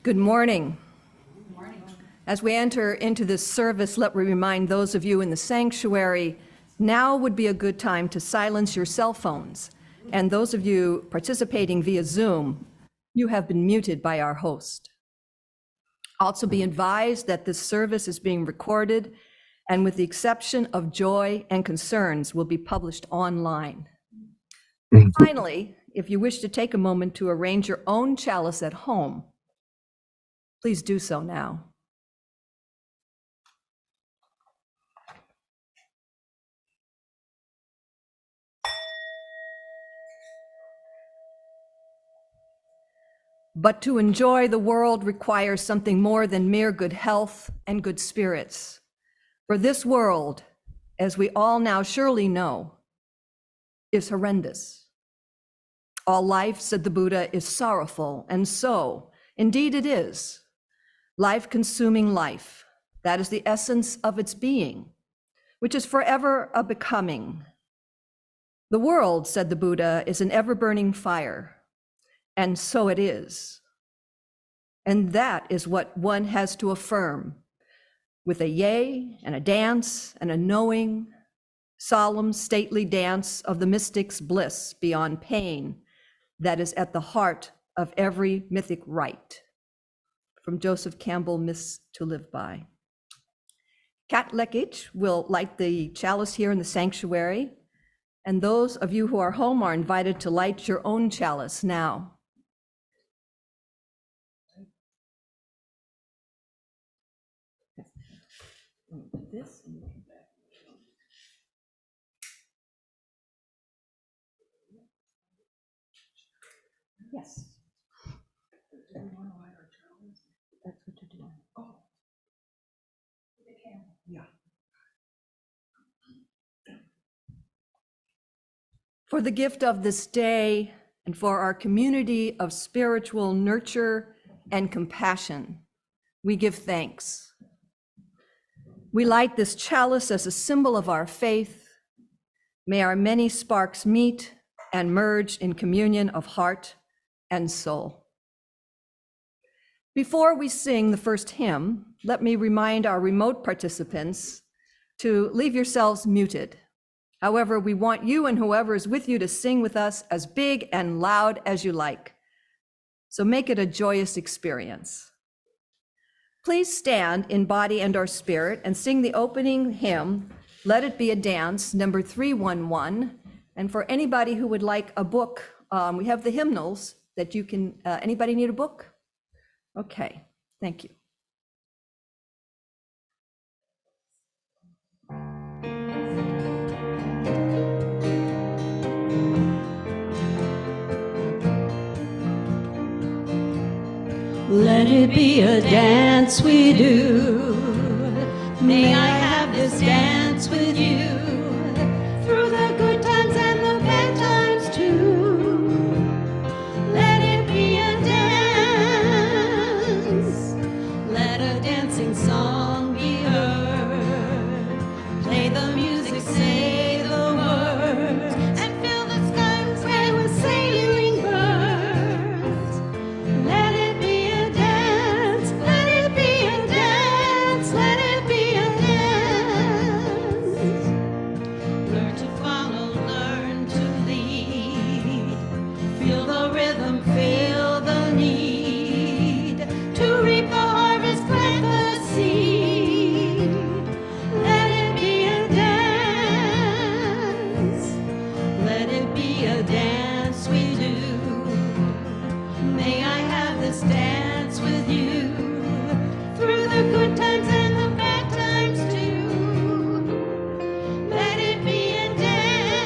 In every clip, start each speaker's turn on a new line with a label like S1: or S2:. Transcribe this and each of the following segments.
S1: Good morning. Good morning. As we enter into this service, let me remind those of you in the sanctuary, now would be a good time to silence your cell phones. And those of you participating via Zoom, you have been muted by our host. Also be advised that this service is being recorded and with the exception of joy and concerns will be published online. Finally, if you wish to take a moment to arrange your own chalice at home, please do so now. But to enjoy the world requires something more than mere good health and good spirits. For this world, as we all now surely know, is horrendous. All life, said the Buddha, is sorrowful, and so, indeed it is. Life-consuming life, that is the essence of its being, which is forever a becoming. The world, said the Buddha, is an ever-burning fire, and so it is. And that is what one has to affirm with a yea and a dance and a knowing, solemn, stately dance of the mystic's bliss beyond pain that is at the heart of every mythic rite. From Joseph Campbell, Myths to Live By. Kat Lekic will light the chalice here in the sanctuary, and those of you who are home are invited to light your own chalice now. This and come back. Yes. Do we want to light our chalice? That's what you're doing. Oh. Yeah. For the gift of this day and for our community of spiritual nurture and compassion, we give thanks. We light this chalice as a symbol of our faith. May our many sparks meet and merge in communion of heart and soul. Before we sing the first hymn, let me remind our remote participants to leave yourselves muted. However, we want you and whoever is with you to sing with us as big and loud as you like. So make it a joyous experience. Please stand in body and or spirit and sing the opening hymn, Let It Be a Dance, number 311. And for anybody who would like a book, we have the hymnals that you can, anybody need a book? Okay, thank you.
S2: Let it be a dance we do. May I have this dance with you through the good times and the bad times too. Let it be a dance. Let a dancing song be heard. Play the music, say the words, and fill the sky with sailing birds. Let it be a dance. Let it be a dance. Let it be a dance. Learn to follow, learn to lead. Feel the rhythm, feel the need to reap the harvest, plant the seed. Let it be a dance. Let it be a dance we do. May I have this dance with you through the good times and the bad times too. Let it be a dance.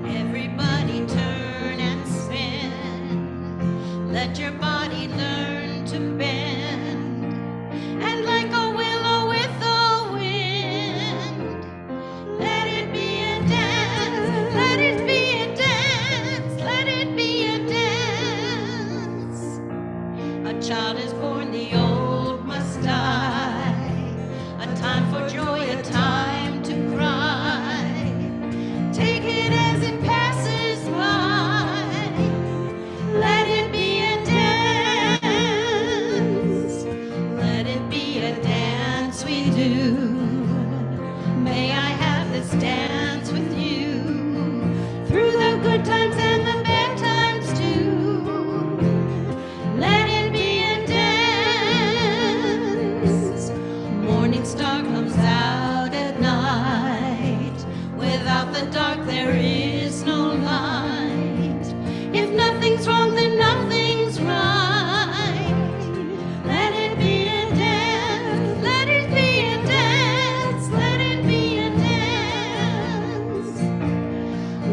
S2: Everybody turn and spin. Let your body learn to bend. And like a willow with the wind, let it be a dance. Let it be a dance. Let it be a dance. If nothing's wrong, then nothing's right. Let it be a dance, let it be a dance, let it be a dance.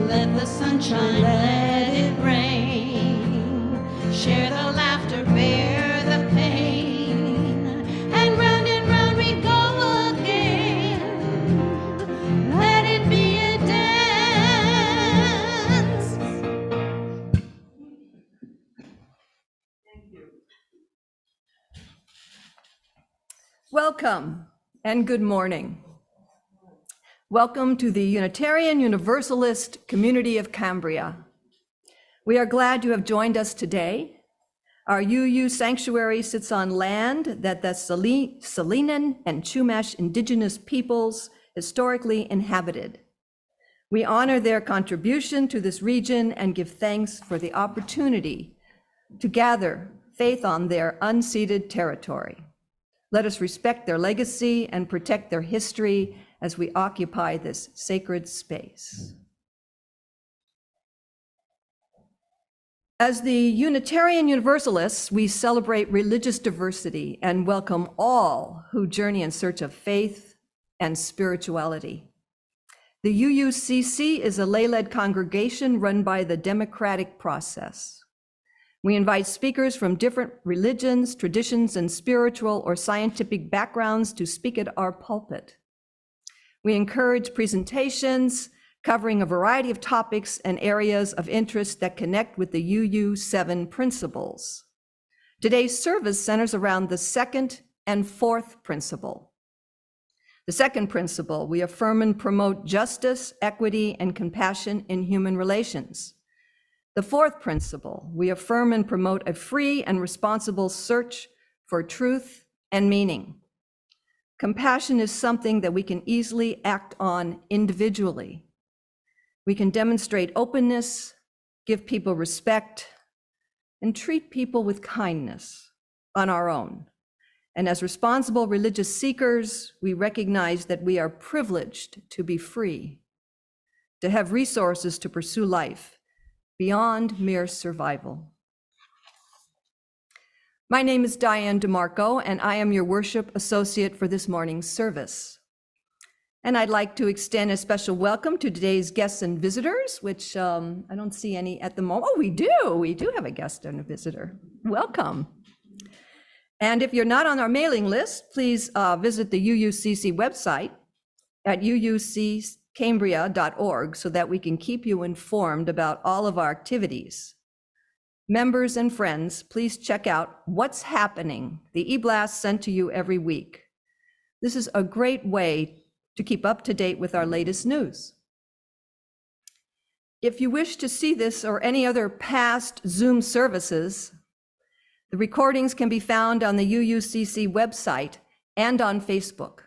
S2: Let the sunshine, let it rain. Share the laughter, bear the pain. And round we go again. Let it be a dance.
S1: Welcome and good morning. Welcome to the Unitarian Universalist community of Cambria. We are glad you have joined us today. Our UU sanctuary sits on land that the Salinan and Chumash indigenous peoples historically inhabited. We honor their contribution to this region and give thanks for the opportunity to gather faith on their unceded territory. Let us respect their legacy and protect their history as we occupy this sacred space. As the Unitarian Universalists, we celebrate religious diversity and welcome all who journey in search of faith and spirituality. The UUCC is a lay-led congregation run by the democratic process. We invite speakers from different religions, traditions, and spiritual or scientific backgrounds to speak at our pulpit. We encourage presentations covering a variety of topics and areas of interest that connect with the UU7 principles. Today's service centers around the second and fourth principle. The second principle, we affirm and promote justice, equity, and compassion in human relations. The fourth principle, we affirm and promote a free and responsible search for truth and meaning. Compassion is something that we can easily act on individually. We can demonstrate openness, give people respect, and treat people with kindness on our own. And as responsible religious seekers, we recognize that we are privileged to be free, to have resources to pursue life beyond mere survival. My name is Diane DeMarco, and I am your worship associate for this morning's service. And I'd like to extend a special welcome to today's guests and visitors, which I don't see any at the moment. Oh, we do have a guest and a visitor. Welcome. And if you're not on our mailing list, please visit the UUCC website at uuccambria.org so that we can keep you informed about all of our activities. Members and friends, please check out What's Happening, the e-blast sent to you every week. This is a great way to keep up to date with our latest news. If you wish to see this or any other past Zoom services, the recordings can be found on the UUCC website and on Facebook.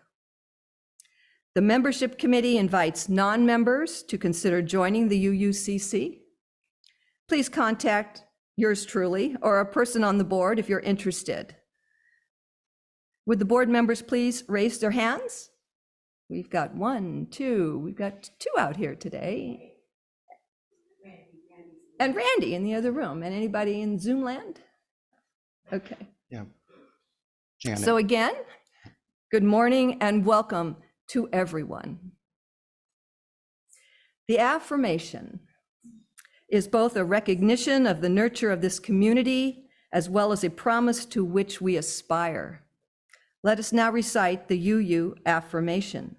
S1: The membership committee invites non-members to consider joining the UUCC. Please contact yours truly or a person on the board if you're interested. Would the board members please raise their hands? We've got we've got two out here today. And Randy in the other room. And anybody in Zoom land? Okay.
S3: Yeah. Janet.
S1: So again, good morning and welcome to everyone. The affirmation is both a recognition of the nurture of this community as well as a promise to which we aspire. Let us now recite the UU affirmation.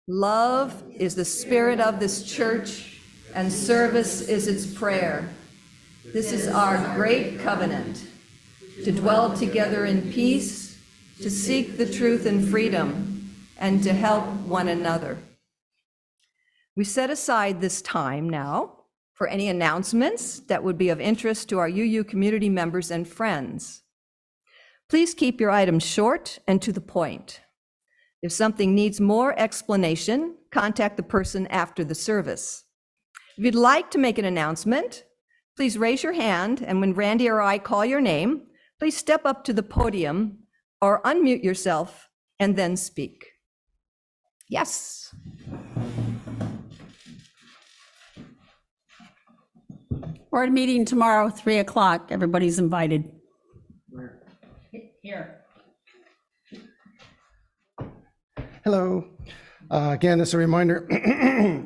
S1: Love is the spirit of this church, and service is its prayer. This is our great covenant, to dwell together in peace, to seek the truth and freedom, and to help one another. We set aside this time now for any announcements that would be of interest to our UU community members and friends. Please keep your items short and to the point. If something needs more explanation, contact the person after the service. If you'd like to make an announcement, please raise your hand, and when Randy or I call your name, please step up to the podium or unmute yourself and then speak. Yes.
S4: Board meeting tomorrow, 3 o'clock. Everybody's invited. Here.
S3: Hello. Again, this is a reminder,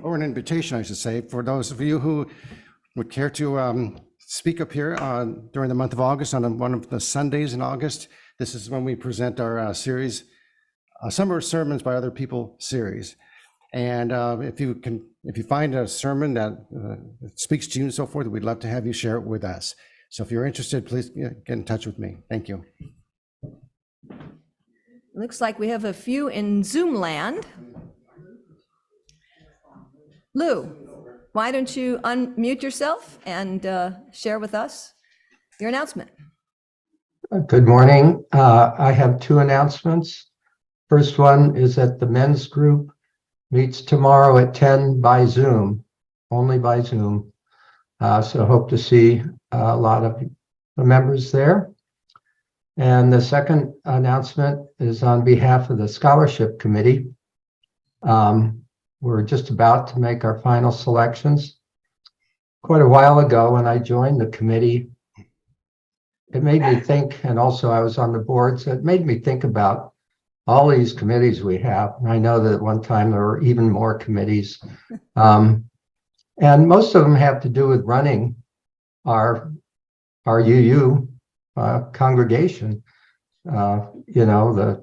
S3: or an invitation, I should say, for those of you who would care to speak up here during the month of August, on one of the Sundays in August. This is when we present our series, Summer Sermons by Other People series. And if you find a sermon that speaks to you and so forth, we'd love to have you share it with us. So if you're interested, please get in touch with me. Thank you.
S1: Looks like we have a few in Zoom land. Lou, why don't you unmute yourself and share with us your announcement?
S5: Good morning. I have two announcements. First one is that the men's group meets tomorrow at 10 by Zoom, only by Zoom. So hope to see a lot of the members there. And the second announcement is on behalf of the Scholarship Committee. We're just about to make our final selections. Quite a while ago, when I joined the committee, it made me think, and also I was on the board, so it made me think about all these committees we have. And I know that at one time there were even more committees. And most of them have to do with running our UU congregation. The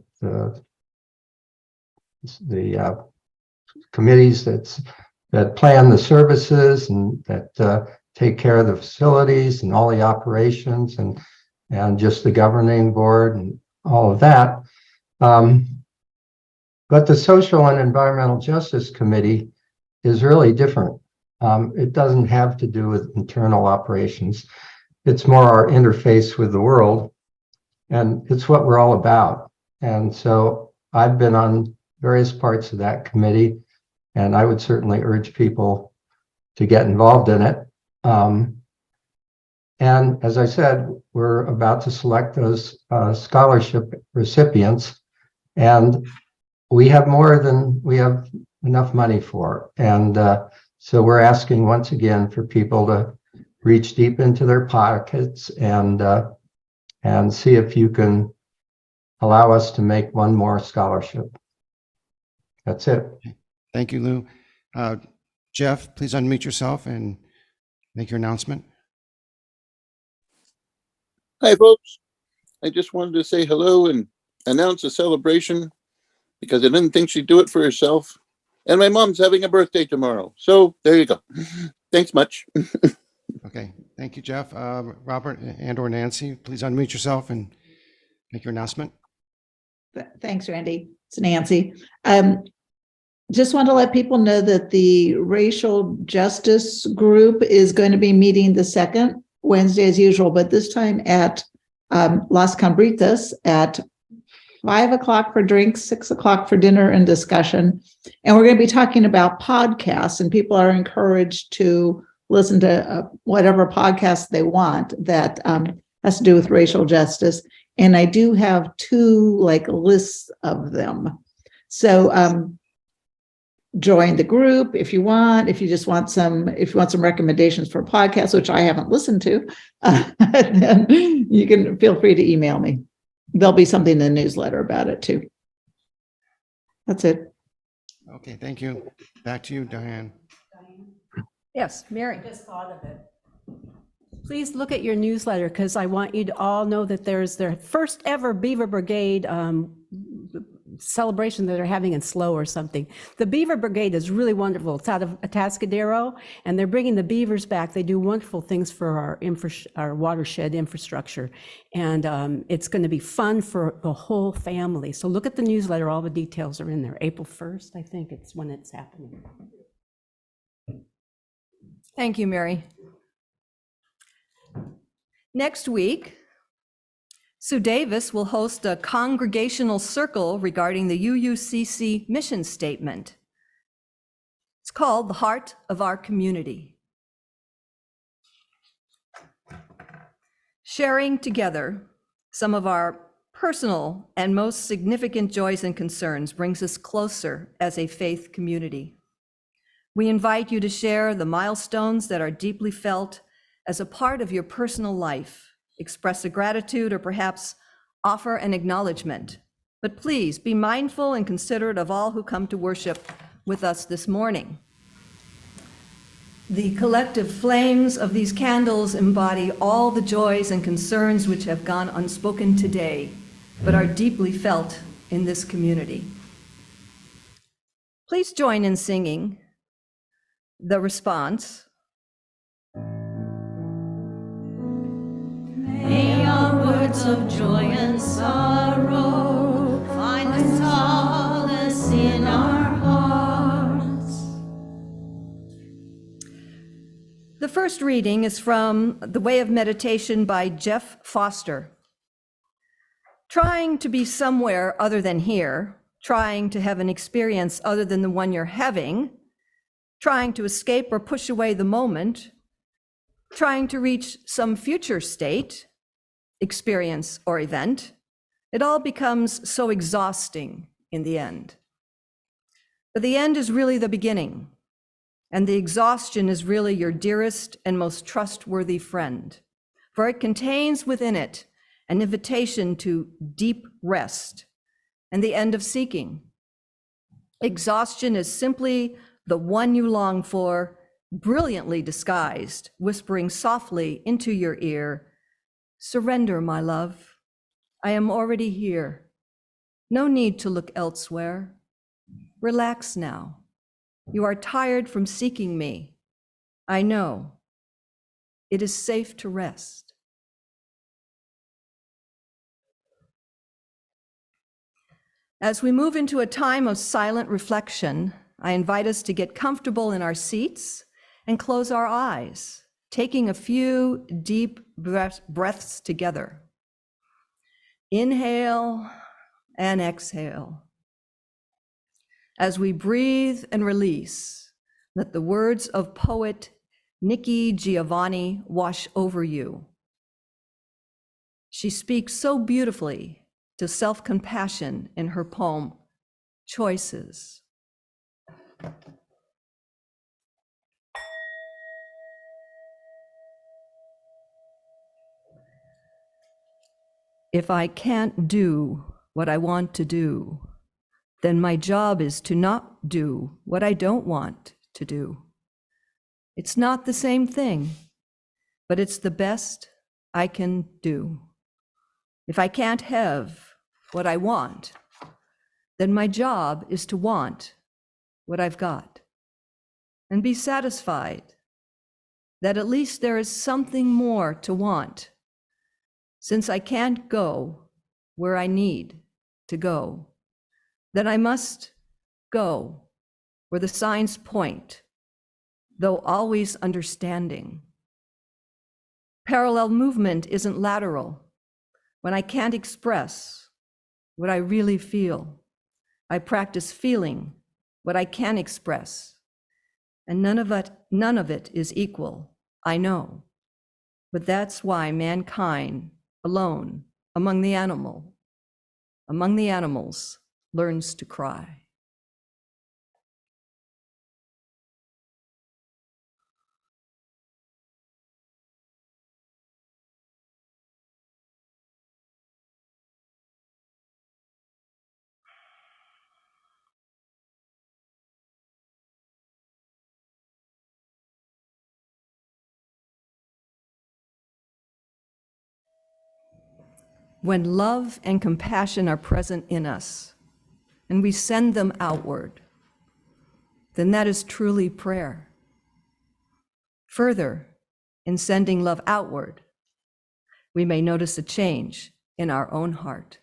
S5: committees that plan the services and that take care of the facilities and all the operations and just the governing board and all of that. But the Social and Environmental Justice Committee is really different. It doesn't have to do with internal operations. It's more our interface with the world, and it's what we're all about. And so I've been on various parts of that committee, and I would certainly urge people to get involved in it. And as I said, we're about to select those scholarship recipients, and we have more than we have enough money for. And so we're asking once again for people to reach deep into their pockets and see if you can allow us to make one more scholarship. That's it.
S3: Thank you, Lou. Jeff, please unmute yourself and make your announcement.
S6: Hi, folks. I just wanted to say hello and announce a celebration because I didn't think she'd do it for herself. And my mom's having a birthday tomorrow. So there you go. Thanks much.
S3: Okay. Thank you, Jeff. Robert and or Nancy, please unmute yourself and make your announcement.
S7: Thanks, Randy. It's Nancy. Just want to let people know that the Racial Justice Group is going to be meeting the second Wednesday as usual, but this time at Las Cambritas at 5 o'clock for drinks, 6 o'clock for dinner and discussion. And we're going to be talking about podcasts, and people are encouraged to listen to whatever podcast they want that has to do with racial justice. And I do have two lists of them. So join the group if you want. If you want some recommendations for podcasts, which I haven't listened to, then you can feel free to email me. There'll be something in the newsletter about it too. That's it.
S3: Okay, thank you. Back to you, Diane.
S1: Yes, Mary.
S4: Just thought of it. Please look at your newsletter, because I want you to all know that there's their first ever Beaver Brigade celebration that they're having in SLO or something. The Beaver Brigade is really wonderful. It's out of Atascadero, and they're bringing the beavers back. They do wonderful things for our watershed infrastructure, and it's going to be fun for the whole family. So look at the newsletter. All the details are in there. April 1st, I think it's when it's happening.
S1: Thank you, Mary. Next week, Sue Davis will host a congregational circle regarding the UUCC mission statement. It's called The Heart of Our Community. Sharing together some of our personal and most significant joys and concerns brings us closer as a faith community. We invite you to share the milestones that are deeply felt as a part of your personal life. Express a gratitude or perhaps offer an acknowledgement. But please be mindful and considerate of all who come to worship with us this morning. The collective flames of these candles embody all the joys and concerns which have gone unspoken today, but are deeply felt in this community. Please join in singing the response.
S2: May our words of joy and sorrow find a solace in our hearts.
S1: The first reading is from The Way of Meditation by Jeff Foster. Trying to be somewhere other than here, trying to have an experience other than the one you're having, trying to escape or push away the moment, trying to reach some future state, experience, or event, it all becomes so exhausting in the end. But the end is really the beginning, and the exhaustion is really your dearest and most trustworthy friend, for it contains within it an invitation to deep rest and the end of seeking. Exhaustion is simply the one you long for, brilliantly disguised, whispering softly into your ear, "Surrender, my love. I am already here. No need to look elsewhere. Relax now. You are tired from seeking me. I know. It is safe to rest." As we move into a time of silent reflection, I invite us to get comfortable in our seats and close our eyes, taking a few deep breaths together. Inhale and exhale. As we breathe and release, let the words of poet Nikki Giovanni wash over you. She speaks so beautifully to self-compassion in her poem, Choices. If I can't do what I want to do, then my job is to not do what I don't want to do. It's not the same thing, but it's the best I can do. If I can't have what I want, then my job is to want what I've got and be satisfied that at least there is something more to want, since I can't go where I need to go, then I must go where the signs point, though always understanding. Parallel movement isn't lateral. When I can't express what I really feel, I practice feeling what I can express. And none of it is equal, I know. But that's why mankind alone among the animals learns to cry. When love and compassion are present in us and we send them outward, then that is truly prayer. Further, in sending love outward, we may notice a change in our own heart.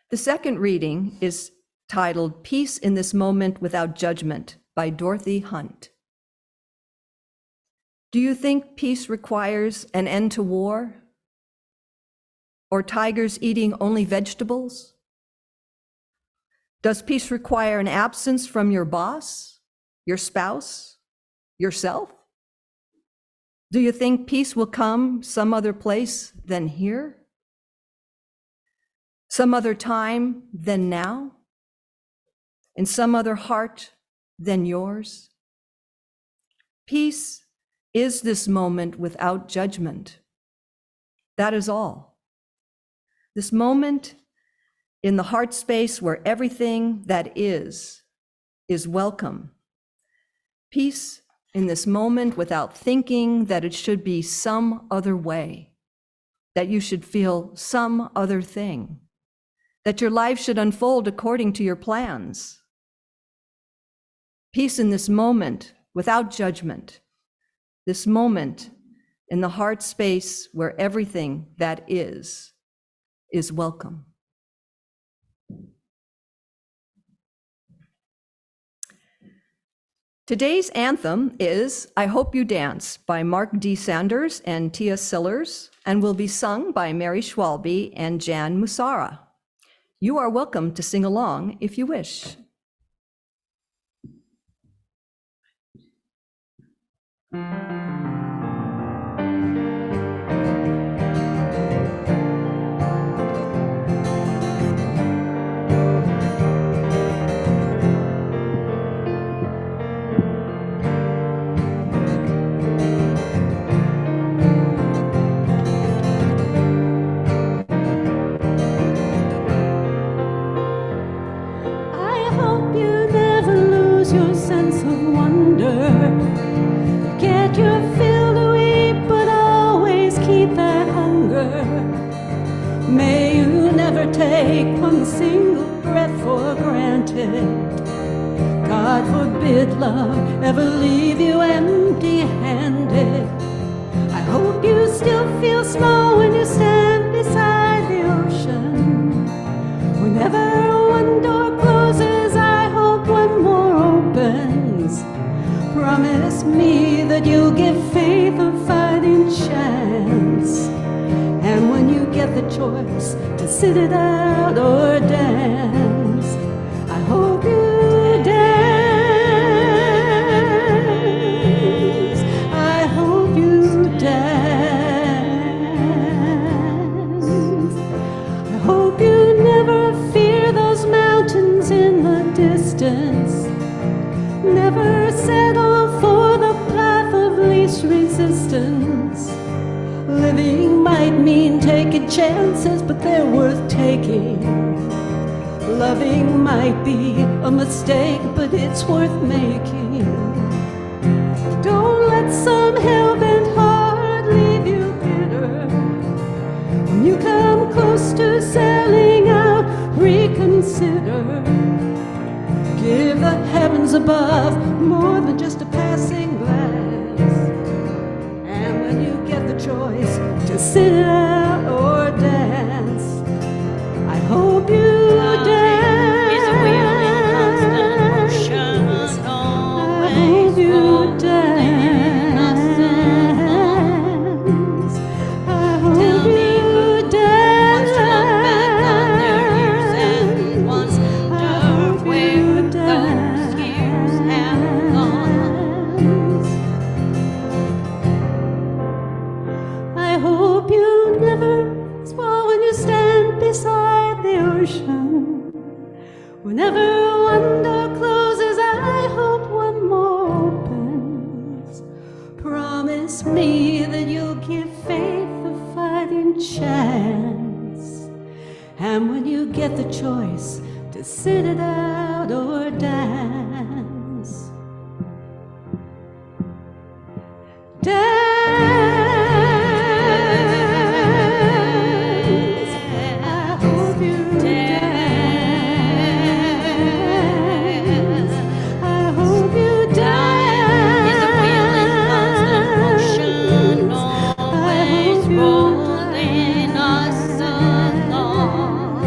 S1: The second reading is titled Peace in This Moment Without Judgment by Dorothy Hunt. Do you think peace requires an end to war? Or tigers eating only vegetables? Does peace require an absence from your boss, your spouse, yourself? Do you think peace will come some other place than here? Some other time than now? In some other heart than yours? Peace is this moment without judgment. That is all. This moment in the heart space where everything that is welcome. Peace in this moment without thinking that it should be some other way, that you should feel some other thing, that your life should unfold according to your plans. Peace in this moment without judgment, this moment in the heart space where everything that is welcome. Today's anthem is I Hope You Dance by Mark D. Sanders and Tia Sillers and will be sung by Mary Schwalbe and Jan Musara. You are welcome to sing along if you wish.
S2: I hope you never lose your sense of wonder. Get your fill to eat, but always keep that hunger. May you never take one single breath for granted. God forbid love ever leave you empty-handed. I hope you still feel small when you stand beside the ocean. Whenever one door closes, I hope one more opens. Promise me that you'll give faith a fighting chance. And when you get the choice to sit it out or dance, I hope you dance. I hope you dance. I hope you never fear those mountains in the distance. Never settle for the path of least resistance. Living might mean taking chances, but they're worth taking. Loving might be a mistake, but it's worth making. Don't let some hell-bent heart leave you bitter. When you come close to selling out, reconsider. Give the heavens above more than just a passing glance. And when you get the choice to sit it out or dance, I hope you dance. I hope you dance. I hope you dance. I hope you never smile when you stand beside the ocean. Whenever one door closes, I hope one more opens. Promise me that you'll give faith a fighting chance. And when you get the choice to sit it out or dance, dance. I hope you dance. I hope you dance. I hope you rolling us along.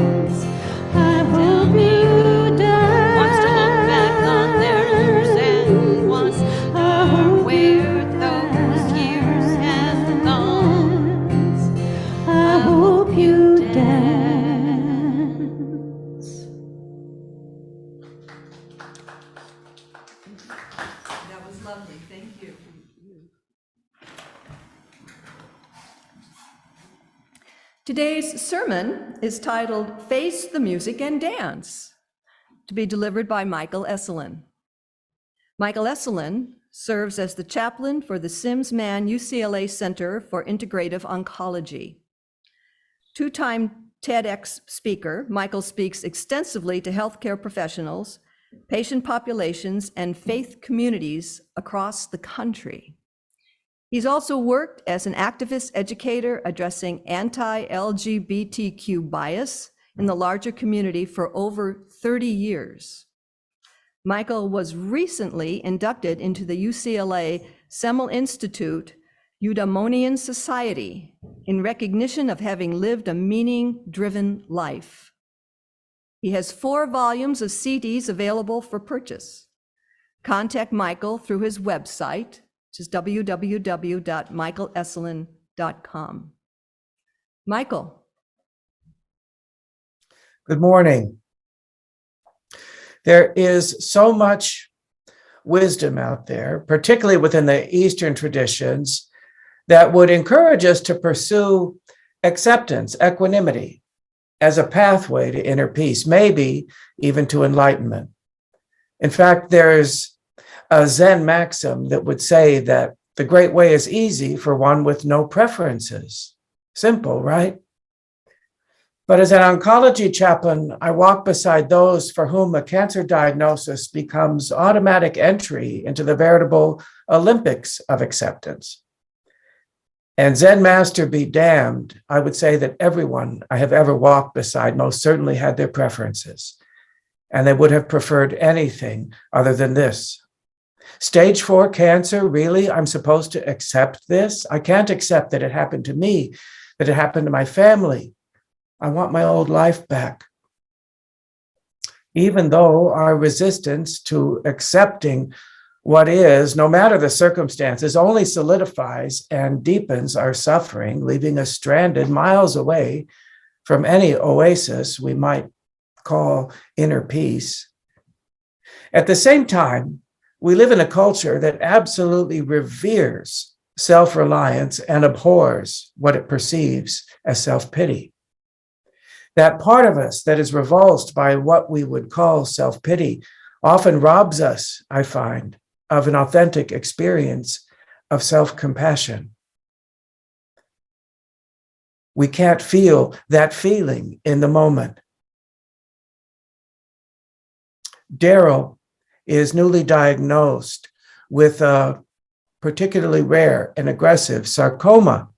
S2: I hope you dance. Wants to look back on their years and wants to know where those years have gone. I hope you dance.
S1: That was lovely, thank you. Today's sermon is titled Face the Music and Dance, to be delivered by Michael Eselun. Michael Eselun serves as the chaplain for the Sims-Mann UCLA Center for Integrative Oncology. Two-time TEDx speaker, Michael speaks extensively to healthcare professionals, patient populations, and faith communities across the country. He's also worked as an activist educator addressing anti-LGBTQ bias in the larger community for over 30 years. Michael was recently inducted into the UCLA Semel Institute Eudaimonian Society in recognition of having lived a meaning-driven life. He has 4 volumes of CDs available for purchase. Contact Michael through his website, which is www.michaeleselun.com. Michael.
S8: Good morning. There is so much wisdom out there, particularly within the Eastern traditions, that would encourage us to pursue acceptance, equanimity, as a pathway to inner peace, maybe even to enlightenment. In fact, there's a Zen maxim that would say that the great way is easy for one with no preferences. Simple, right? But as an oncology chaplain, I walk beside those for whom a cancer diagnosis becomes automatic entry into the veritable Olympics of acceptance. And Zen master be damned, I would say that everyone I have ever walked beside most certainly had their preferences, and they would have preferred anything other than this. Stage 4 cancer, really? I'm supposed to accept this? I can't accept that it happened to me, that it happened to my family. I want my old life back. Even though our resistance to accepting what is, no matter the circumstances, only solidifies and deepens our suffering, leaving us stranded miles away from any oasis we might call inner peace. At the same time, we live in a culture that absolutely reveres self-reliance and abhors what it perceives as self-pity. That part of us that is revulsed by what we would call self-pity often robs us, I find, of an authentic experience of self-compassion. We can't feel that feeling in the moment. Daryl is newly diagnosed with a particularly rare and aggressive sarcoma,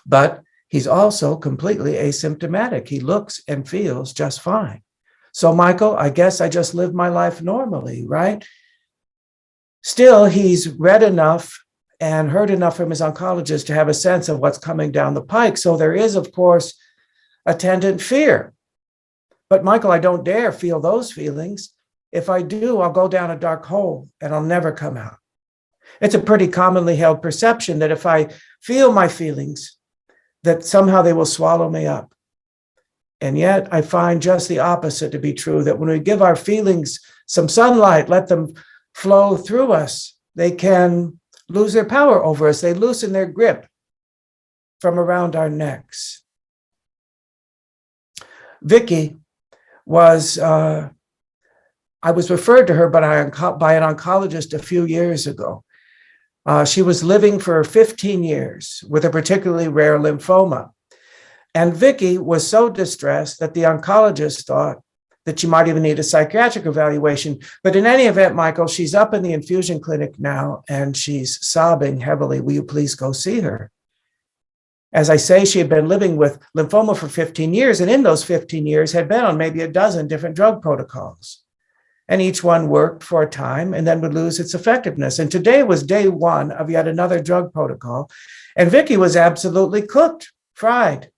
S8: but he's also completely asymptomatic. He looks and feels just fine. So, Michael, I guess I just live my life normally, right? Still, he's read enough and heard enough from his oncologist to have a sense of what's coming down the pike. So there is, of course, attendant fear. But Michael, I don't dare feel those feelings. If I do, I'll go down a dark hole and I'll never come out. It's a pretty commonly held perception that if I feel my feelings, that somehow they will swallow me up. And yet I find just the opposite to be true, that when we give our feelings some sunlight, let them flow through us, they can lose their power over us. They loosen their grip from around our necks. Vicky was, I was referred to her by an oncologist a few years ago. She was living for 15 years with a particularly rare lymphoma. And Vicky was so distressed that the oncologist thought that she might even need a psychiatric evaluation. But in any event, Michael, she's up in the infusion clinic now and she's sobbing heavily. Will you please go see her? As I say, she had been living with lymphoma for 15 years, and in those 15 years had been on maybe a dozen different drug protocols. And each one worked for a time and then would lose its effectiveness. And today was day 1 of yet another drug protocol. And Vicky was absolutely cooked, fried.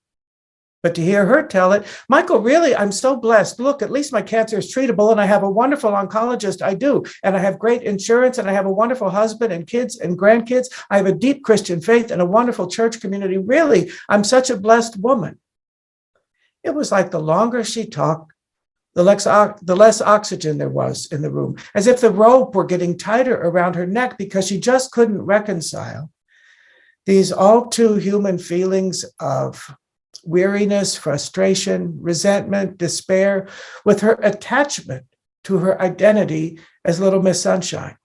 S8: But to hear her tell it, Michael, really, I'm so blessed. Look, at least my cancer is treatable and I have a wonderful oncologist. I do. And I have great insurance and I have a wonderful husband and kids and grandkids. I have a deep Christian faith and a wonderful church community. Really, I'm such a blessed woman. It was like the longer she talked, the less oxygen there was in the room, as if the rope were getting tighter around her neck because she just couldn't reconcile these all too human feelings of weariness, frustration, resentment, despair, with her attachment to her identity as Little Miss Sunshine.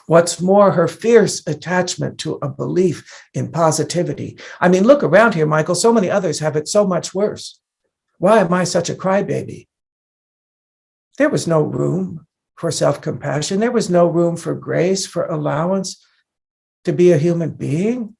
S8: What's more, her fierce attachment to a belief in positivity. I mean, look around here, Michael. So many others have it so much worse. Why am I such a crybaby? There was no room for self-compassion. There was no room for grace, for allowance to be a human being.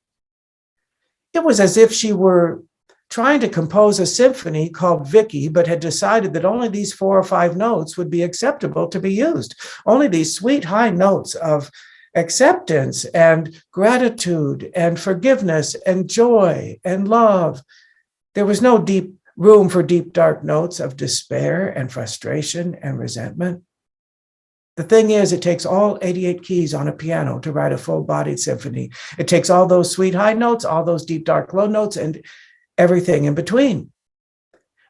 S8: It was as if she were trying to compose a symphony called Vicky, but had decided that only these 4 or 5 notes would be acceptable to be used. Only these sweet high notes of acceptance and gratitude and forgiveness and joy and love. There was no deep room for deep, dark notes of despair and frustration and resentment. The thing is, it takes all 88 keys on a piano to write a full-bodied symphony. It takes all those sweet high notes, all those deep, dark, low notes, and everything in between.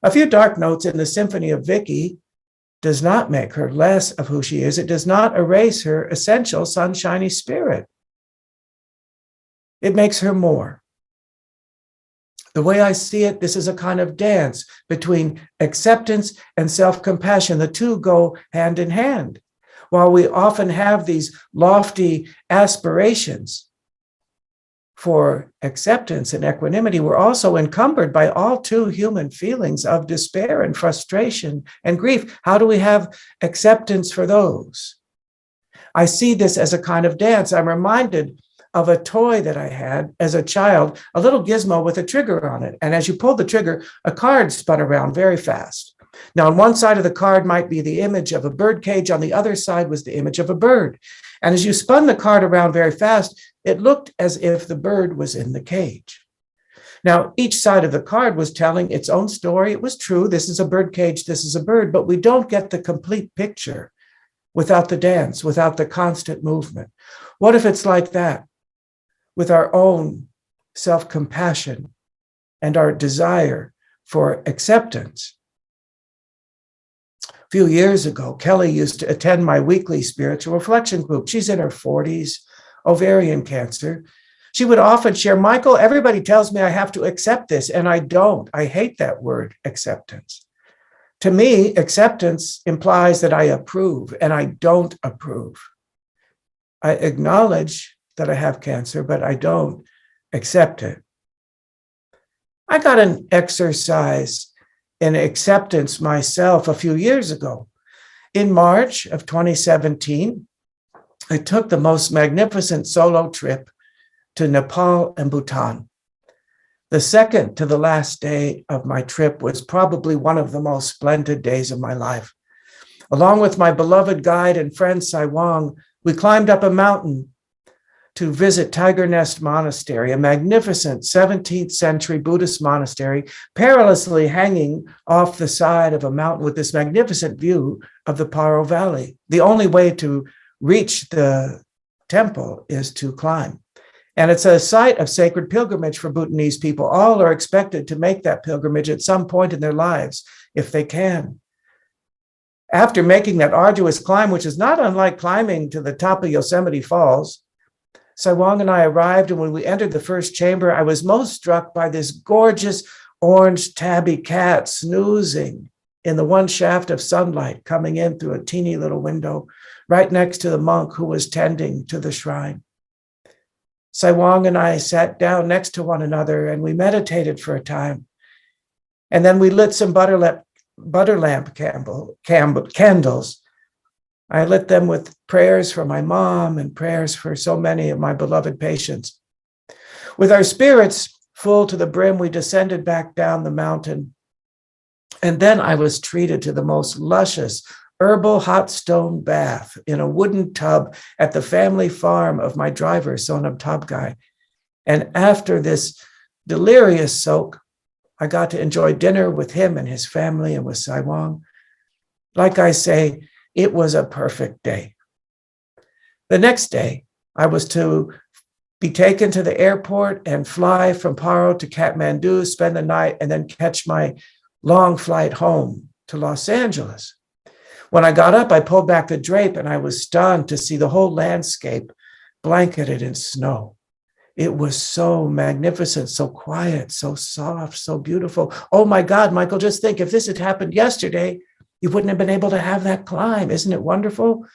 S8: A few dark notes in the symphony of Vicky does not make her less of who she is. It does not erase her essential sunshiny spirit. It makes her more. The way I see it, this is a kind of dance between acceptance and self-compassion. The two go hand in hand. While we often have these lofty aspirations for acceptance and equanimity, we're also encumbered by all too human feelings of despair and frustration and grief. How do we have acceptance for those? I see this as a kind of dance. I'm reminded of a toy that I had as a child, a little gizmo with a trigger on it. And as you pulled the trigger, a card spun around very fast. Now, on one side of the card might be the image of a bird cage. On the other side was the image of a bird. And as you spun the card around very fast, it looked as if the bird was in the cage. Now, each side of the card was telling its own story. It was true. This is a bird cage. This is a bird. But we don't get the complete picture without the dance, without the constant movement. What if it's like that with our own self-compassion and our desire for acceptance? A few years ago, Kelly used to attend my weekly spiritual reflection group. She's in her 40s, ovarian cancer. She would often share, Michael, everybody tells me I have to accept this, and I don't. I hate that word, acceptance. To me, acceptance implies that I approve, and I don't approve. I acknowledge that I have cancer, but I don't accept it. I got an exercise in acceptance myself a few years ago. In March of 2017, I took the most magnificent solo trip to Nepal and Bhutan. The second to the last day of my trip was probably one of the most splendid days of my life. Along with my beloved guide and friend Sai Wang, we climbed up a mountain to visit Tiger Nest Monastery, a magnificent 17th century Buddhist monastery, perilously hanging off the side of a mountain with this magnificent view of the Paro Valley. The only way to reach the temple is to climb. And it's a site of sacred pilgrimage for Bhutanese people. All are expected to make that pilgrimage at some point in their lives, if they can. After making that arduous climb, which is not unlike climbing to the top of Yosemite Falls, Sai Wang and I arrived, and when we entered the first chamber, I was most struck by this gorgeous orange tabby cat snoozing in the one shaft of sunlight coming in through a teeny little window right next to the monk who was tending to the shrine. Sai Wang and I sat down next to one another, and we meditated for a time. And then we lit some butter lamp candles. I lit them with prayers for my mom and prayers for so many of my beloved patients. With our spirits full to the brim, we descended back down the mountain. And then I was treated to the most luscious herbal hot stone bath in a wooden tub at the family farm of my driver, Sonam Tabgai. And after this delirious soak, I got to enjoy dinner with him and his family and with Sai Wang. Like I say, it was a perfect day. The next day, I was to be taken to the airport and fly from Paro to Kathmandu, spend the night, and then catch my long flight home to Los Angeles. When I got up, I pulled back the drape, and I was stunned to see the whole landscape blanketed in snow. It was so magnificent, so quiet, so soft, so beautiful. Oh my God, Michael, just think, if this had happened yesterday, you wouldn't have been able to have that climb. Isn't it wonderful?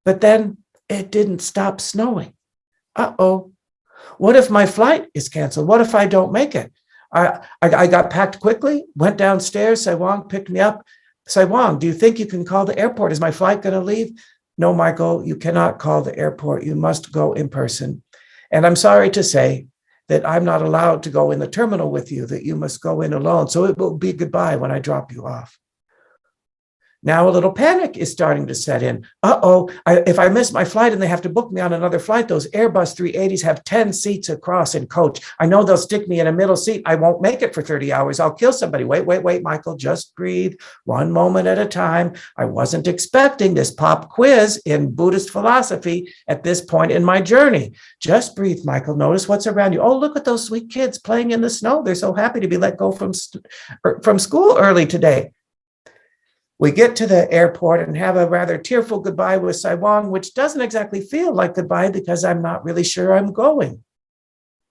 S8: But then it didn't stop snowing. Uh-oh. What if my flight is canceled? What if I don't make it? I got packed quickly, went downstairs. Saiwang picked me up. Saiwang, do you think you can call the airport? Is my flight going to leave? No, Michael, you cannot call the airport. You must go in person. And I'm sorry to say that I'm not allowed to go in the terminal with you, that you must go in alone. So it will be goodbye when I drop you off. Now a little panic is starting to set in. If I miss my flight and they have to book me on another flight, those Airbus 380s have 10 seats across in coach. I know they'll stick me in a middle seat. I won't make it for 30 hours. I'll kill somebody. Wait, Michael, just breathe one moment at a time. I wasn't expecting this pop quiz in Buddhist philosophy at this point in my journey. Just breathe, Michael. Notice what's around you. Oh, look at those sweet kids playing in the snow. They're so happy to be let go from school early today. We get to the airport and have a rather tearful goodbye with Saiwang, which doesn't exactly feel like goodbye because I'm not really sure I'm going.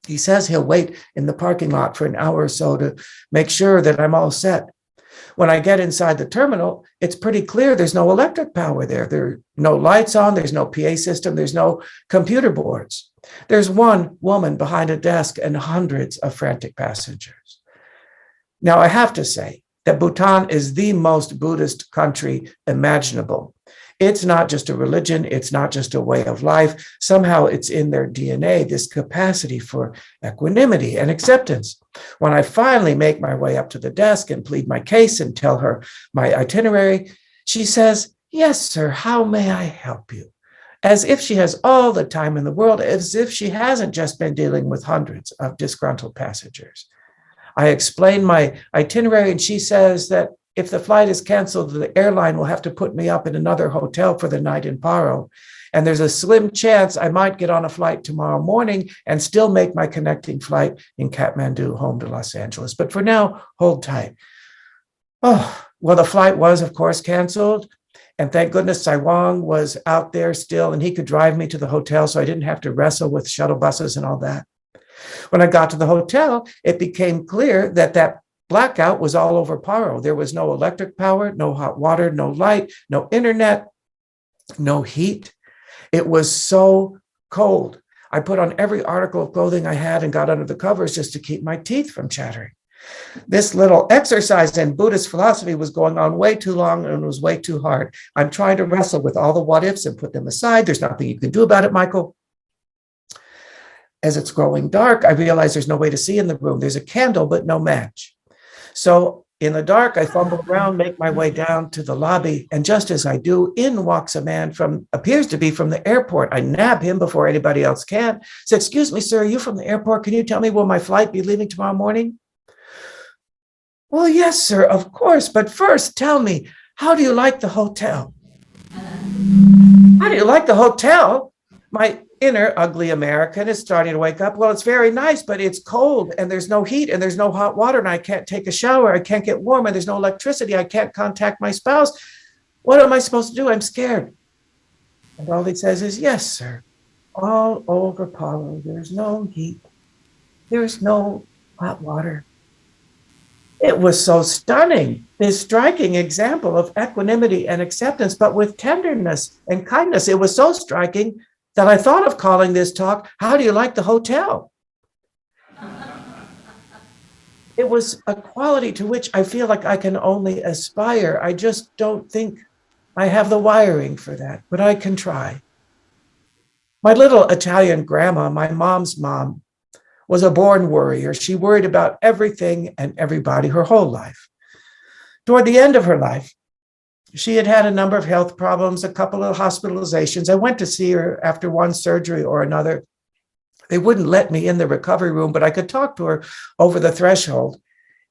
S8: He says he'll wait in the parking lot for an hour or so to make sure that I'm all set. When I get inside the terminal, it's pretty clear there's no electric power there. There are no lights on, there's no PA system, there's no computer boards. There's one woman behind a desk and hundreds of frantic passengers. Now, I have to say, that Bhutan is the most Buddhist country imaginable. It's not just a religion, it's not just a way of life. Somehow it's in their DNA, this capacity for equanimity and acceptance. When I finally make my way up to the desk and plead my case and tell her my itinerary, she says, "Yes, sir, how may I help you?" As if she has all the time in the world, as if she hasn't just been dealing with hundreds of disgruntled passengers. I explain my itinerary, and she says that if the flight is canceled, the airline will have to put me up in another hotel for the night in Paro. And there's a slim chance I might get on a flight tomorrow morning and still make my connecting flight in Kathmandu home to Los Angeles. But for now, hold tight. Oh, well, the flight was, of course, canceled. And thank goodness Saiwang was out there still, and he could drive me to the hotel so I didn't have to wrestle with shuttle buses and all that. When I got to the hotel, it became clear that blackout was all over Paro. There was no electric power, no hot water, no light, no internet, no heat. It was so cold. I put on every article of clothing I had and got under the covers just to keep my teeth from chattering. This little exercise in Buddhist philosophy was going on way too long and was way too hard. I'm trying to wrestle with all the what ifs and put them aside. There's nothing you can do about it, Michael. As it's growing dark, I realize there's no way to see in the room. There's a candle, but no match. So in the dark, I fumble around, make my way down to the lobby. And just as I do, in walks a man appears to be from the airport. I nab him before anybody else can. Say, "Excuse me, sir, are you from the airport? Can you tell me will my flight be leaving tomorrow morning?" "Well, yes, sir, of course. But first, tell me, how do you like the hotel?" "How do you like the hotel?" My inner ugly American is starting to wake up. "Well, it's very nice, but it's cold and there's no heat and there's no hot water and I can't take a shower. I can't get warm and there's no electricity. I can't contact my spouse. What am I supposed to do? I'm scared." And all he says is, "Yes, sir, all over Palo. There's no heat. There's no hot water." It was so stunning, this striking example of equanimity and acceptance, but with tenderness and kindness. It was so striking that I thought of calling this talk, "How do you like the hotel?" It was a quality to which I feel like I can only aspire. I just don't think I have the wiring for that, but I can try. My little Italian grandma, my mom's mom, was a born worrier. She worried about everything and everybody her whole life. Toward the end of her life, she had had a number of health problems, a couple of hospitalizations. I went to see her after one surgery or another. They wouldn't let me in the recovery room, but I could talk to her over the threshold.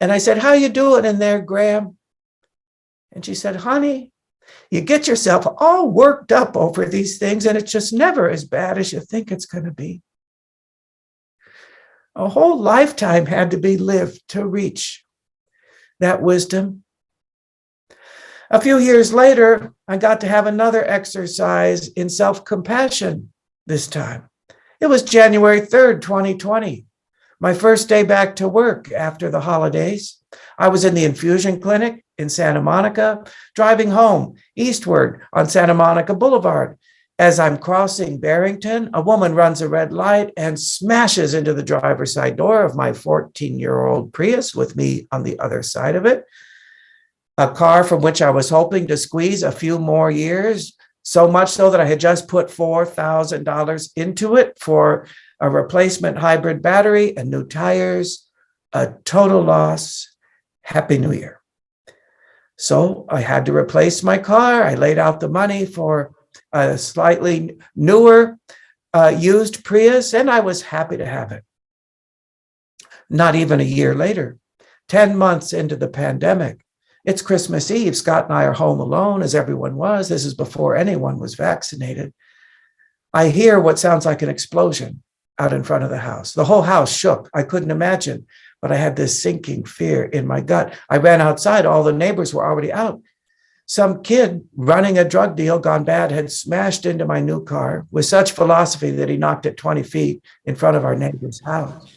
S8: And I said, "How you doing in there, Graham?" And she said, "Honey, you get yourself all worked up over these things, and it's just never as bad as you think it's going to be." A whole lifetime had to be lived to reach that wisdom. A few years later, I got to have another exercise in self-compassion this time. It was January 3rd, 2020, my first day back to work after the holidays. I was in the infusion clinic in Santa Monica, driving home eastward on Santa Monica Boulevard. As I'm crossing Barrington, a woman runs a red light and smashes into the driver's side door of my 14-year-old Prius with me on the other side of it. A car from which I was hoping to squeeze a few more years, so much so that I had just put $4,000 into it for a replacement hybrid battery and new tires, a total loss. Happy New Year. So I had to replace my car. I laid out the money for a slightly newer used Prius, and I was happy to have it. Not even a year later, 10 months into the pandemic, it's Christmas Eve. Scott and I are home alone, as everyone was. This is before anyone was vaccinated. I hear what sounds like an explosion out in front of the house. The whole house shook. I couldn't imagine, but I had this sinking fear in my gut. I ran outside. All the neighbors were already out. Some kid running a drug deal gone bad had smashed into my new car with such velocity that he knocked it 20 feet in front of our neighbor's house.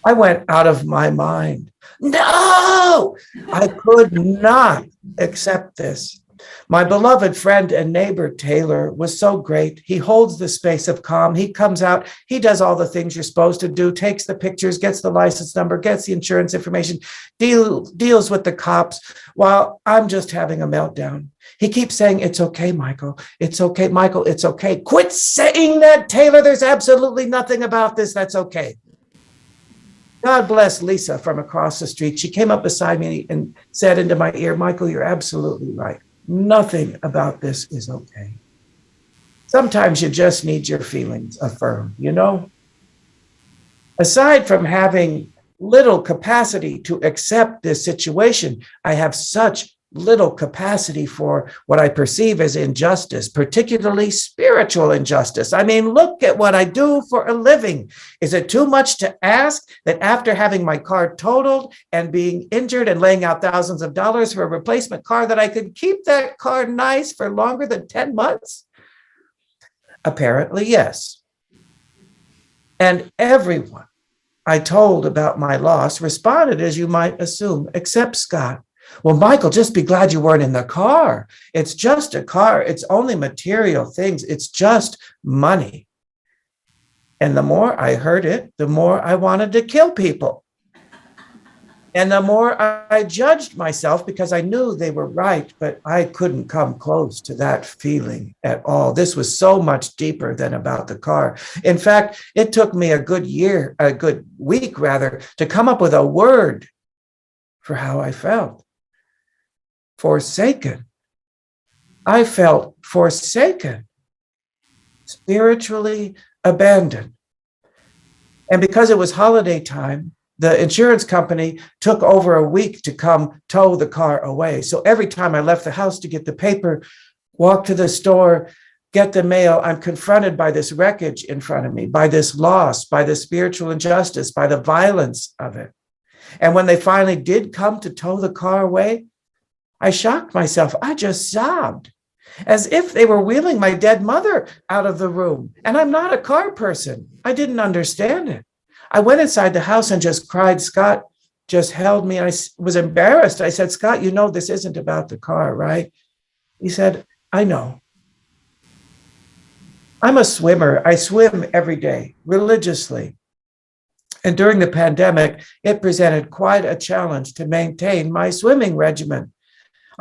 S8: I went out of my mind. No, I could not accept this. My beloved friend and neighbor, Taylor, was so great. He holds the space of calm. He comes out. He does all the things you're supposed to do, takes the pictures, gets the license number, gets the insurance information, deals with the cops while I'm just having a meltdown. He keeps saying, it's okay, Michael. It's okay, Michael. It's okay. Quit saying that, Taylor. There's absolutely nothing about this that's okay. God bless Lisa from across the street. She came up beside me and said into my ear, Michael, you're absolutely right. Nothing about this is okay. Sometimes you just need your feelings affirmed, you know? Aside from having little capacity to accept this situation, I have such little capacity for what I perceive as injustice, particularly spiritual injustice. I mean, look at what I do for a living. Is it too much to ask that after having my car totaled and being injured and laying out thousands of dollars for a replacement car, that I could keep that car nice for longer than 10 months? Apparently, yes. And everyone I told about my loss responded, as you might assume, except Scott. Well, Michael, just be glad you weren't in the car. It's just a car. It's only material things. It's just money. And the more I heard it, the more I wanted to kill people. And the more I judged myself because I knew they were right, but I couldn't come close to that feeling at all. This was so much deeper than about the car. In fact, it took me a good week rather, to come up with a word for how I felt. Forsaken. I felt forsaken, spiritually abandoned. And because it was holiday time, the insurance company took over a week to come tow the car away. So every time I left the house to get the paper, walk to the store, get the mail, I'm confronted by this wreckage in front of me, by this loss, by the spiritual injustice, by the violence of it. And when they finally did come to tow the car away, I shocked myself. I just sobbed, as if they were wheeling my dead mother out of the room. And I'm not a car person. I didn't understand it. I went inside the house and just cried. Scott just held me. I was embarrassed. I said, Scott, you know this isn't about the car, right? He said, I know. I'm a swimmer. I swim every day, religiously. And during the pandemic, it presented quite a challenge to maintain my swimming regimen.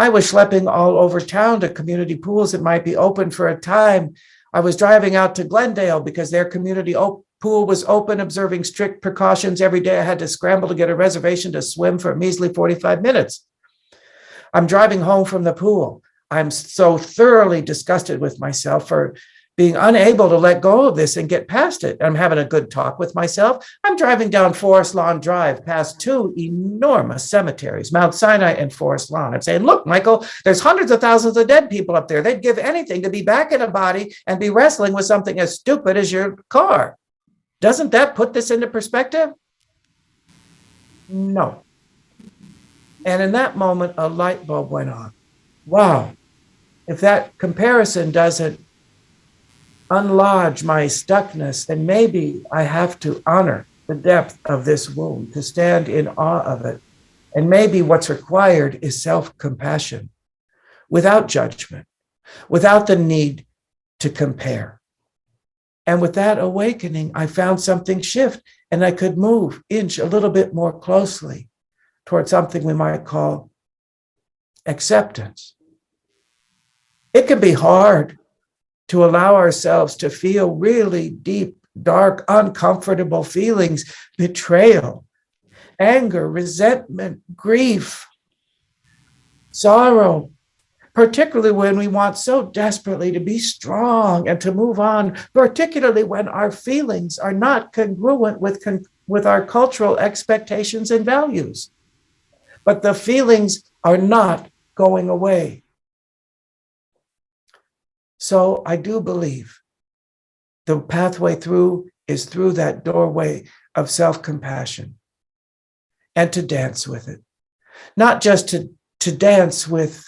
S8: I was schlepping all over town to community pools that might be open for a time. I was driving out to Glendale because their community pool was open, observing strict precautions. Every day I had to scramble to get a reservation to swim for a measly 45 minutes. I'm driving home from the pool. I'm so thoroughly disgusted with myself for being unable to let go of this and get past it. I'm having a good talk with myself. I'm driving down Forest Lawn Drive past two enormous cemeteries, Mount Sinai and Forest Lawn. I'm saying, look, Michael, there's hundreds of thousands of dead people up there. They'd give anything to be back in a body and be wrestling with something as stupid as your car. Doesn't that put this into perspective? No. And in that moment, a light bulb went on. Wow. If that comparison doesn't unlodge my stuckness, then maybe I have to honor the depth of this wound, to stand in awe of it. And maybe what's required is self-compassion, without judgment, without the need to compare. And with that awakening, I found something shift, and I could inch a little bit more closely toward something we might call acceptance. It can be hard to allow ourselves to feel really deep, dark, uncomfortable feelings, betrayal, anger, resentment, grief, sorrow, particularly when we want so desperately to be strong and to move on, particularly when our feelings are not congruent with our cultural expectations and values. But the feelings are not going away. So I do believe the pathway through is through that doorway of self-compassion, and to dance with it. Not just to dance with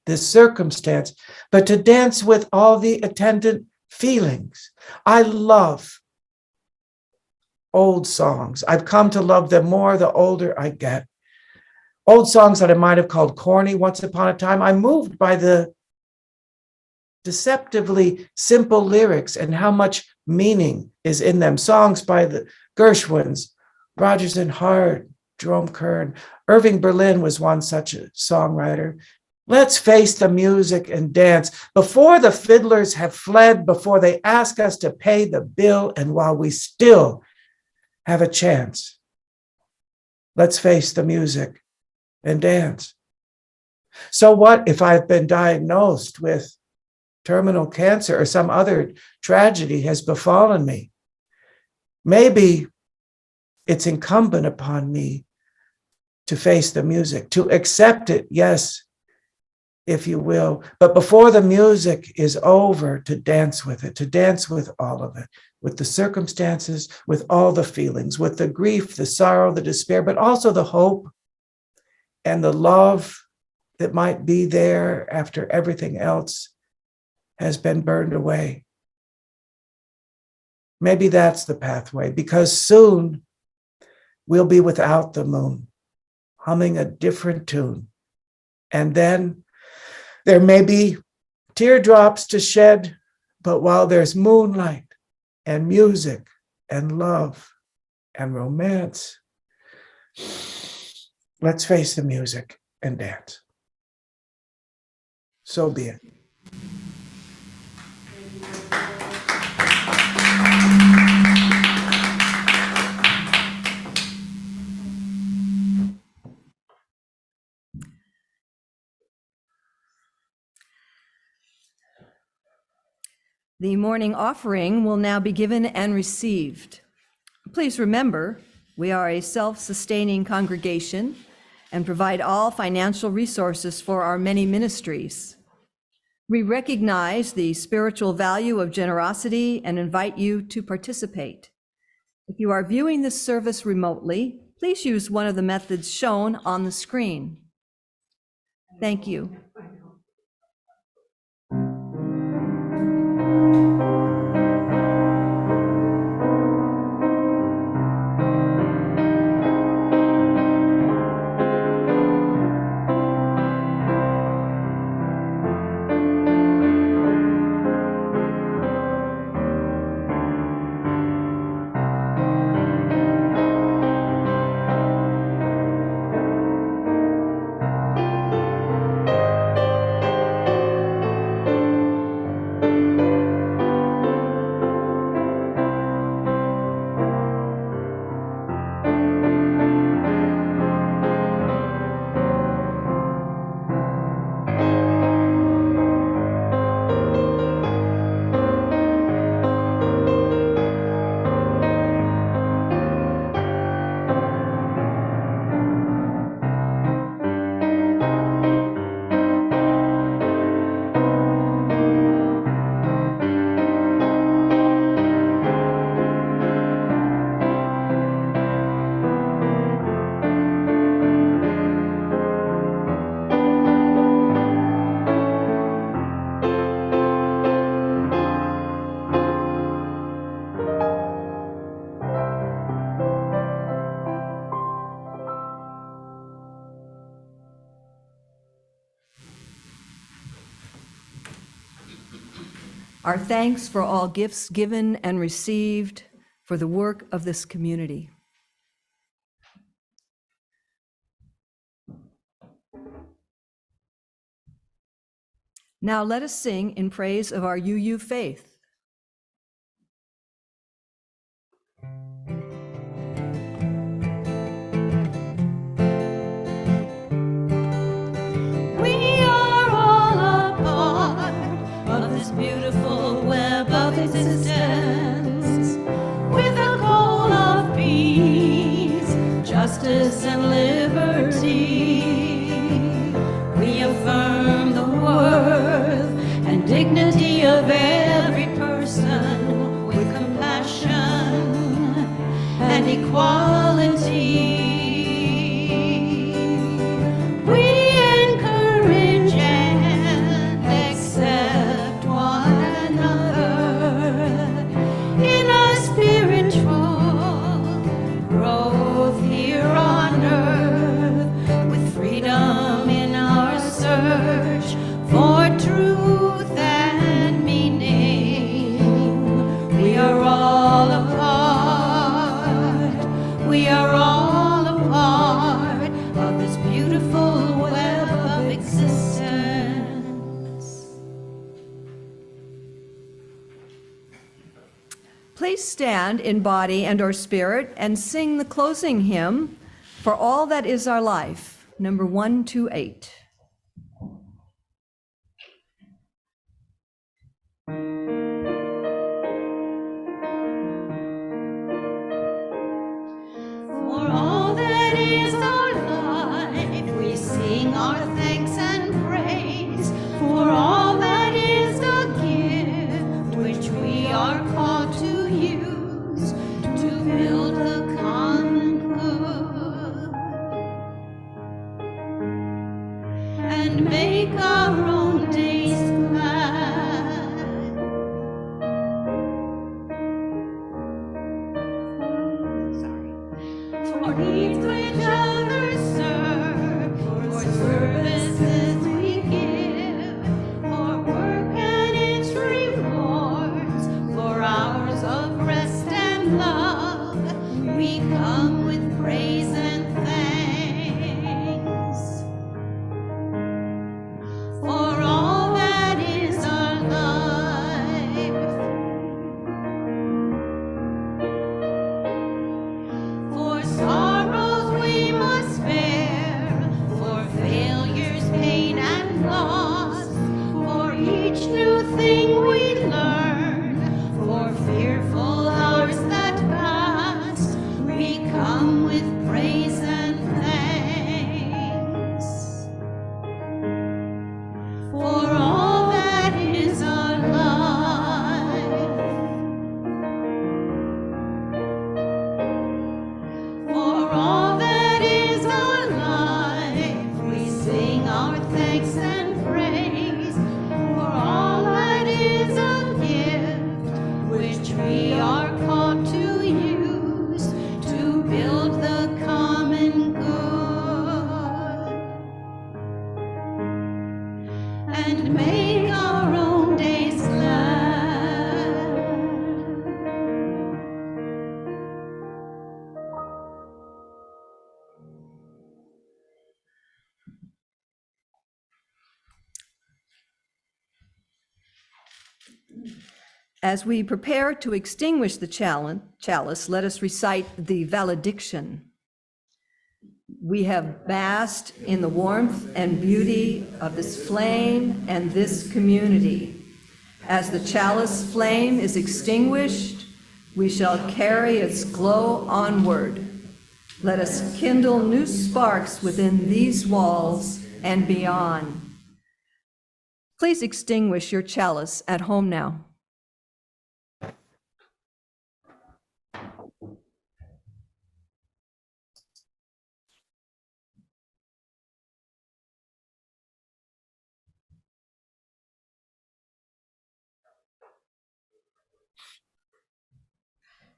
S8: this circumstance, but to dance with all the attendant feelings. I love old songs. I've come to love them more the older I get. Old songs that I might have called corny once upon a time. I'm moved by the deceptively simple lyrics and how much meaning is in them. Songs by the Gershwins, Rodgers and Hart, Jerome Kern. Irving Berlin was one such a songwriter. Let's face the music and dance before the fiddlers have fled, before they ask us to pay the bill, and while we still have a chance. Let's face the music and dance. So what if I've been diagnosed with terminal cancer or some other tragedy has befallen me? Maybe it's incumbent upon me to face the music, to accept it, yes, if you will. But before the music is over, to dance with it, to dance with all of it, with the circumstances, with all the feelings, with the grief, the sorrow, the despair, but also the hope and the love that might be there after everything else has been burned away. Maybe that's the pathway, because soon we'll be without the moon, humming a different tune. And then there may be teardrops to shed, but while there's moonlight and music and love and romance, let's face the music and dance. So be it.
S1: The morning offering will now be given and received. Please remember, we are a self-sustaining congregation and provide all financial resources for our many ministries. We recognize the spiritual value of generosity and invite you to participate. If you are viewing this service remotely, please use one of the methods shown on the screen. Thank you. our thanks for all gifts given and received for the work of this community. Now let us sing in praise of our UU faith.
S2: We are all a part of this beautiful web of existence, with a goal of peace, justice, and liberty. We affirm the worth and dignity of every person with compassion and equality. We encourage and accept one another in our spiritual growth here on earth, with freedom in our search for truth and meaning. We are all a part, we are all a part of this beautiful web of existence.
S1: Please stand in body and or spirit and sing the closing hymn, For All That Is Our Life, number 128.
S2: For all that is our life, we sing our thanks and praise. For all that is a gift which we are called to use to build the common good and make our own days glad. For needs which others serve, for services we give, for work and its rewards, for hours of rest and love, we come with praise and thanks. For all that is our life, for sorrows we must bear, for failures, pain, and loss, for each new thing we learn, for fearful hours that pass, we come with praise and thanks. For all that is our life, for all that is our life, we sing our thanks and praise. For all that is a gift which we are called to use to build the common good and make our own days glad.
S1: As we prepare to extinguish the chalice, let us recite the valediction. We have basked in the warmth and beauty of this flame and this community. As the chalice flame is extinguished, we shall carry its glow onward. Let us kindle new sparks within these walls and beyond. Please extinguish your chalice at home now.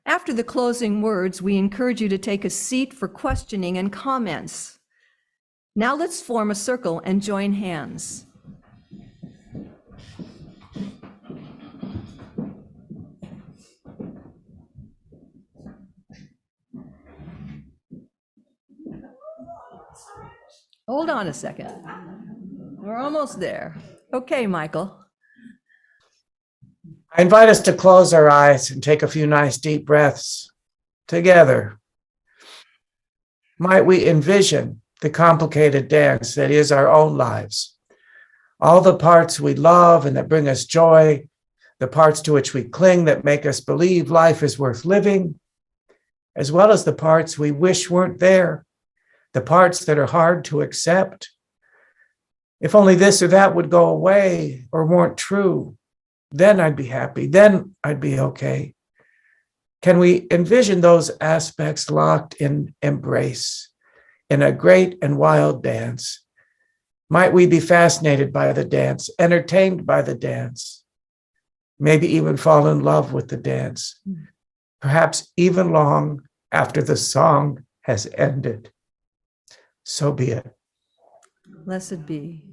S1: After the closing words, we encourage you to take a seat for questioning and comments. Now let's form a circle and join hands. Hold on a second. We're almost there. Okay, Michael.
S8: I invite us to close our eyes and take a few nice deep breaths together. Might we envision the complicated dance that is our own lives? All the parts we love and that bring us joy, the parts to which we cling that make us believe life is worth living, as well as the parts we wish weren't there, the parts that are hard to accept. If only this or that would go away or weren't true, then I'd be happy, then I'd be okay. Can we envision those aspects locked in embrace in a great and wild dance? Might we be fascinated by the dance, entertained by the dance, maybe even fall in love with the dance, perhaps even long after the song has ended? So be it.
S1: Blessed be.